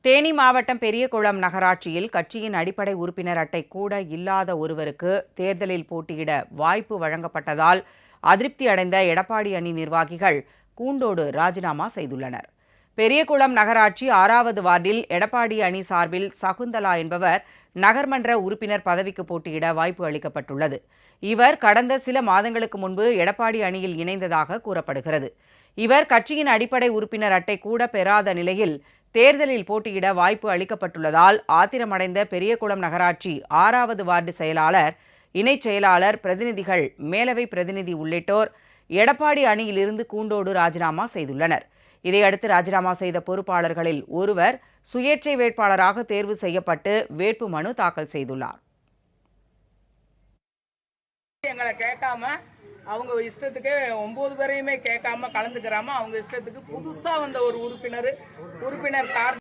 தேனி மாவட்டம் பெரியகுளம் நகராட்சியில் கட்சியின் அடிப்படை உறுப்பினர் அட்டை கூட இல்லாத ஒருவருக்கு தேர்தலில் போட்டியிட வாய்ப்பு வழங்கப்பட்டதால் அதிருப்தி அடைந்த எடப்பாடி அணி நிர்வாகிகள் கூண்டோடு ராஜினாமா செய்துள்ளனர். பெரியகுளம் நகராட்சி 6வது வார்டில் எடப்பாடி அணி சார்பில் சகுந்தலா என்பவர் நகர்மன்ற உறுப்பினர் பதவிக்கு போட்டியிட வாய்ப்பு அளிக்கப்பட்டுள்ளது. இவர் கடந்த சில மாதங்களுக்கு முன்பு எடப்பாடி அணியில் இணைந்ததாக கூறப்படுகிறது. இவர் கட்சியின் அடிப்படை உறுப்பினர் அட்டை கூட பெறாத நிலையில் தேர்தலில் போட்டியிட வாய்ப்பு அளிக்கப்பட்டுள்ளதால் ஆத்திரமடைந்த பெரியகுளம் நகராட்சி 6வது வார்டு செயலாளர், இணைச் செயலாளர், பிரதிநிதிகள், மேலவை பிரதிநிதி உள்ளிட்டோர் எடப்பாடி அணியிலிருந்து கூண்டோடு ராஜினாமா செய்துள்ளனர். இதையடுத்து ராஜினாமா செய்த பொறுப்பாளர்களில் ஒருவர் சுயேட்சை வேட்பாளராக தேர்வு செய்யப்பட்டு வேட்பு மனு தாக்கல் செய்துள்ளார். எங்களை கேட்காம அவங்க இஷ்டத்துக்கு 9 பேரையுமே கேட்காம கலந்துக்கிறாம அவங்க இஷ்டத்துக்கு புதுசா வந்த ஒரு உறுப்பினர்